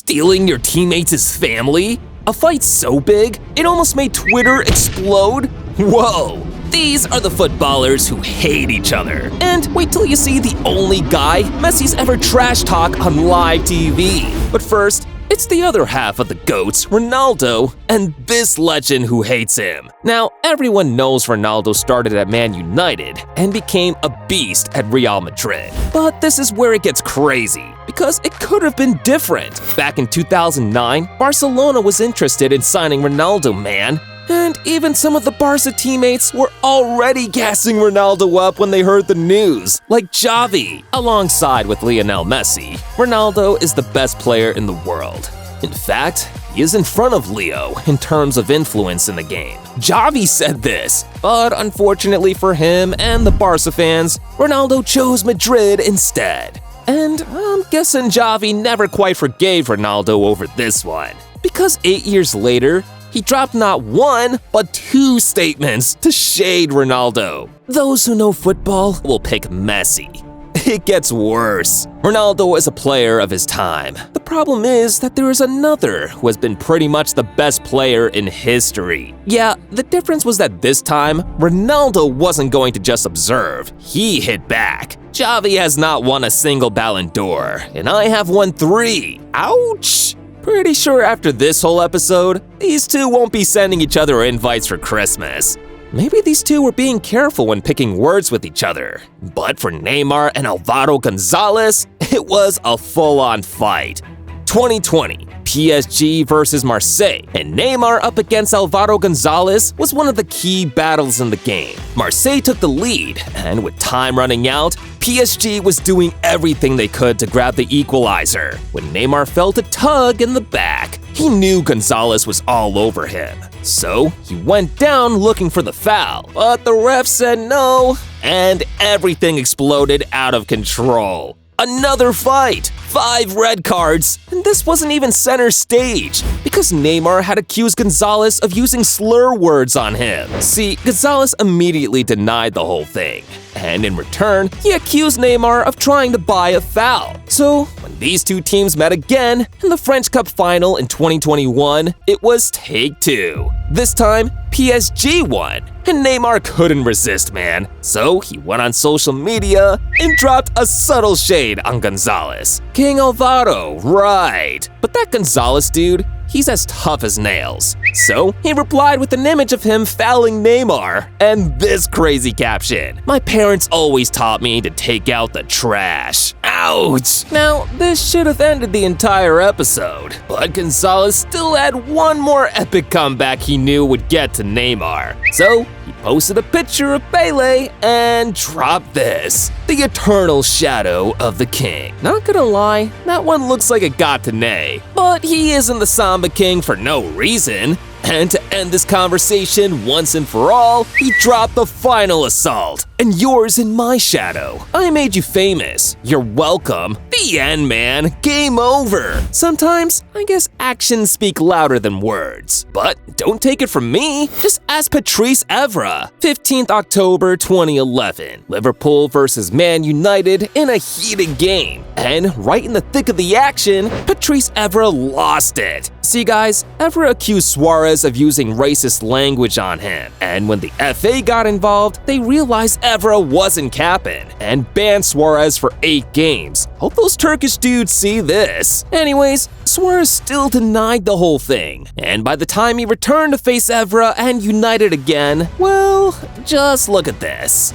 stealing your teammates' family? A fight so big, it almost made Twitter explode? Whoa! These are the footballers who hate each other. And wait till you see the only guy Messi's ever trash talk on live TV. But first, it's the other half of the GOATs, Ronaldo, and this legend who hates him. Now, everyone knows Ronaldo started at Man United and became a beast at Real Madrid. But this is where it gets crazy, because it could have been different. Back in 2009, Barcelona was interested in signing Ronaldo, man. And even some of the Barca teammates were already gassing Ronaldo up when they heard the news, like Xavi. Alongside with Lionel Messi, Ronaldo is the best player in the world. In fact, he is in front of Leo in terms of influence in the game. Xavi said this, but unfortunately for him and the Barca fans, Ronaldo chose Madrid instead. And I'm guessing Xavi never quite forgave Ronaldo over this one, because 8 years later, he dropped not one, but two statements to shade Ronaldo. Those who know football will pick Messi. It gets worse. Ronaldo is a player of his time. The problem is that there is another who has been pretty much the best player in history. Yeah, the difference was that this time, Ronaldo wasn't going to just observe. He hit back. Xavi has not won a single Ballon d'Or, and I have won 3. Ouch! Pretty sure after this whole episode, these two won't be sending each other invites for Christmas. Maybe these two were being careful when picking words with each other. But for Neymar and Alvaro Gonzalez, it was a full-on fight. 2020, PSG versus Marseille, and Neymar up against Alvaro Gonzalez was one of the key battles in the game. Marseille took the lead, and with time running out, PSG was doing everything they could to grab the equalizer. When Neymar felt a tug in the back, he knew Gonzalez was all over him. So he went down looking for the foul, but the ref said no, and everything exploded out of control. Another fight! 5 red cards, and this wasn't even center stage, because Neymar had accused Gonzalez of using slur words on him. See, Gonzalez immediately denied the whole thing, and in return, he accused Neymar of trying to buy a foul. So, when these two teams met again in the French Cup final in 2021, it was take 2. This time, PSG won, and Neymar couldn't resist, man. So he went on social media and dropped a subtle shade on Gonzalez. King Alvaro, right. But that Gonzalez dude, he's as tough as nails. So he replied with an image of him fouling Neymar and this crazy caption: "My parents always taught me to take out the trash." Ouch! Now, this should have ended the entire episode, but Gonzalez still had one more epic comeback he knew would get to Neymar. So he posted a picture of Pele and dropped this: "The eternal shadow of the king." Not gonna lie, that one looks like it got to Ney, but he isn't the Samba King for no reason. And to end this conversation once and for all, he dropped the final assault: "And yours in my shadow. I made you famous. You're welcome." The end, man. Game over. Sometimes, I guess actions speak louder than words. But don't take it from me. Just ask Patrice Evra. 15th October 2011. Liverpool versus Man United in a heated game. And right in the thick of the action, Patrice Evra lost it. See guys, Evra accused Suarez of using racist language on him. And when the FA got involved, they realized Evra wasn't capping and banned Suarez for 8 games. Hope those Turkish dudes see this. Anyways, Suarez still denied the whole thing. And by the time he returned to face Evra and United again, well, just look at this.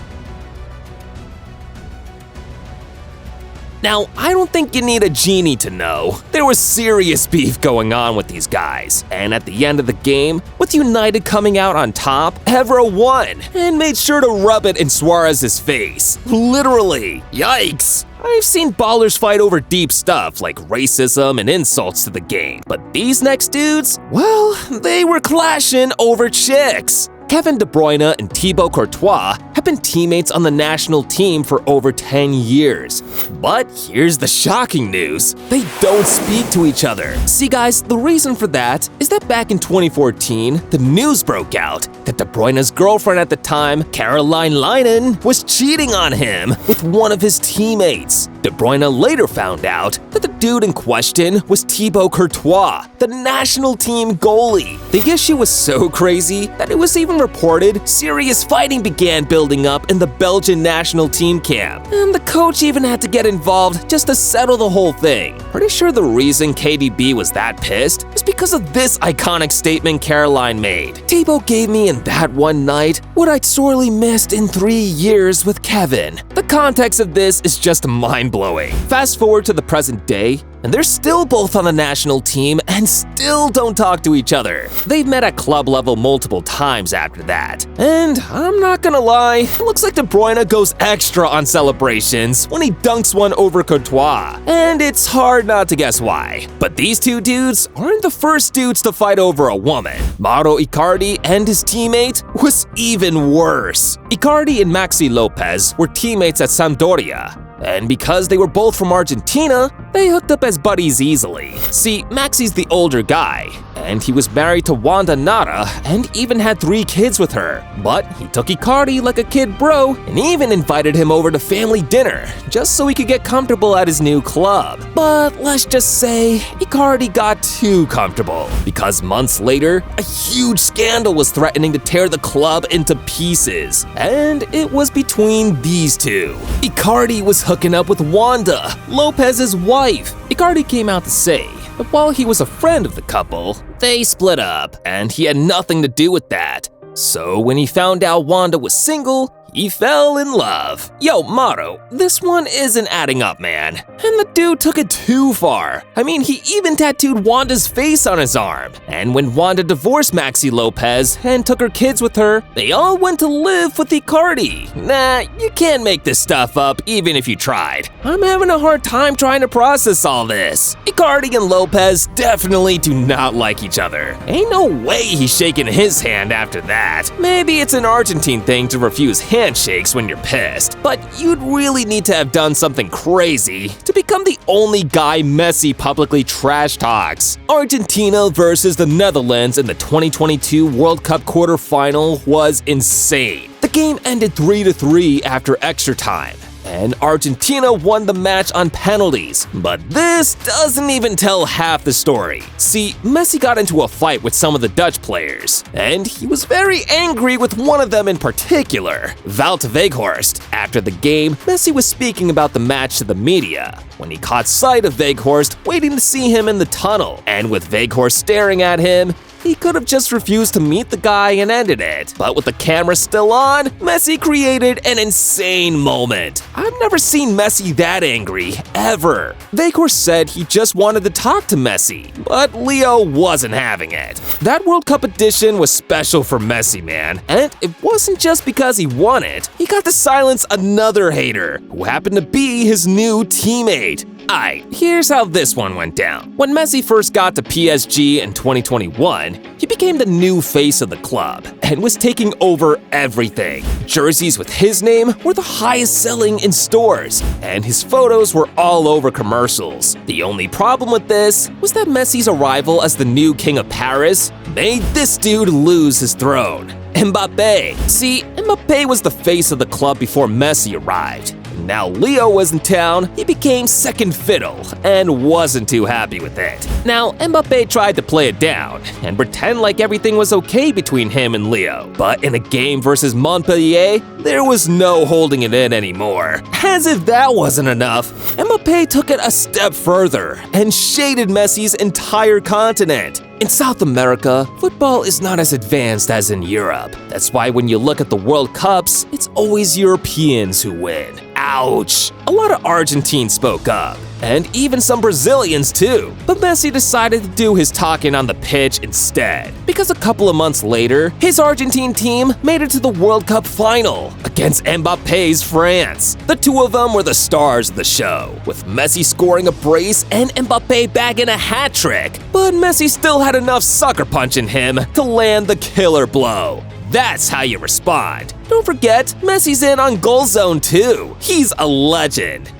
Now, I don't think you need a genie to know there was serious beef going on with these guys. And at the end of the game, with United coming out on top, Evra won and made sure to rub it in Suarez's face. Literally. Yikes. I've seen ballers fight over deep stuff like racism and insults to the game. But these next dudes, well, they were clashing over chicks. Kevin De Bruyne and Thibaut Courtois have have been teammates on the national team for over 10 years. But here's the shocking news. They don't speak to each other. See guys, the reason for that is that back in 2014, the news broke out that De Bruyne's girlfriend at the time, Caroline Linen, was cheating on him with one of his teammates. De Bruyne later found out that the dude in question was Thibaut Courtois, the national team goalie. The issue was so crazy that it was even reported serious fighting began building up in the Belgian national team camp, and the coach even had to get involved just to settle the whole thing. Pretty sure the reason KDB was that pissed was because of this iconic statement Caroline made. "Thibaut gave me in that one night what I'd sorely missed in 3 years with Kevin." The context of this is just mind-blowing. Fast forward to the present day, and they're still both on the national team and still don't talk to each other. They've met at club level multiple times after that. And I'm not gonna lie, it looks like De Bruyne goes extra on celebrations when he dunks one over Courtois. And it's hard not to guess why. But these two dudes aren't the first dudes to fight over a woman. Mauro Icardi and his teammate was even worse. Icardi and Maxi Lopez were teammates at Sampdoria. And because they were both from Argentina, they hooked up as buddies easily. See, Maxi's the older guy, and he was married to Wanda Nara and even had 3 kids with her. But he took Icardi like a kid bro and even invited him over to family dinner just so he could get comfortable at his new club. But let's just say Icardi got too comfortable because months later, a huge scandal was threatening to tear the club into pieces. And it was between these two. Icardi was hooking up with Wanda, Lopez's wife. Icardi came out to say that while he was a friend of the couple, they split up, and he had nothing to do with that. So when he found out Wanda was single, he fell in love. Yo, Mauro, this one isn't adding up, man. And the dude took it too far. I mean, he even tattooed Wanda's face on his arm. And when Wanda divorced Maxi Lopez and took her kids with her, they all went to live with Icardi. Nah, you can't make this stuff up even if you tried. I'm having a hard time trying to process all this. Icardi and Lopez definitely do not like each other. Ain't no way he's shaking his hand after that. Maybe it's an Argentine thing to refuse handshakes when you're pissed, but you'd really need to have done something crazy to become the only guy Messi publicly trash talks. Argentina versus the Netherlands in the 2022 World Cup quarterfinal was insane. The game ended 3-3 after extra time, and Argentina won the match on penalties. But this doesn't even tell half the story. See, Messi got into a fight with some of the Dutch players, and he was very angry with one of them in particular, Wout Weghorst. After the game, Messi was speaking about the match to the media when he caught sight of Weghorst waiting to see him in the tunnel, and with Weghorst staring at him, he could have just refused to meet the guy and ended it. But with the camera still on, Messi created an insane moment. I've never seen Messi that angry, ever. Weghorst said he just wanted to talk to Messi, but Leo wasn't having it. That World Cup edition was special for Messi, man. And it wasn't just because he won it. He got to silence another hater, who happened to be his new teammate. Aight, here's how this one went down. When Messi first got to PSG in 2021, he became the new face of the club and was taking over everything. Jerseys with his name were the highest selling in stores, and his photos were all over commercials. The only problem with this was that Messi's arrival as the new king of Paris made this dude lose his throne. Mbappe. See, Mbappe was the face of the club before Messi arrived. Now Leo was in town, he became second fiddle and wasn't too happy with it. Now, Mbappe tried to play it down and pretend like everything was okay between him and Leo. But in a game versus Montpellier, there was no holding it in anymore. As if that wasn't enough, Mbappe took it a step further and shaded Messi's entire continent. In South America, football is not as advanced as in Europe. That's why when you look at the World Cups, it's always Europeans who win. Ouch! A lot of Argentines spoke up, and even some Brazilians too. But Messi decided to do his talking on the pitch instead, because a couple of months later, his Argentine team made it to the World Cup final against Mbappe's France. The two of them were the stars of the show, with Messi scoring a brace and Mbappe bagging a hat trick. But Messi still had enough sucker punch in him to land the killer blow. That's how you respond. don't forget, Messi's in on goal zone too. He's a legend.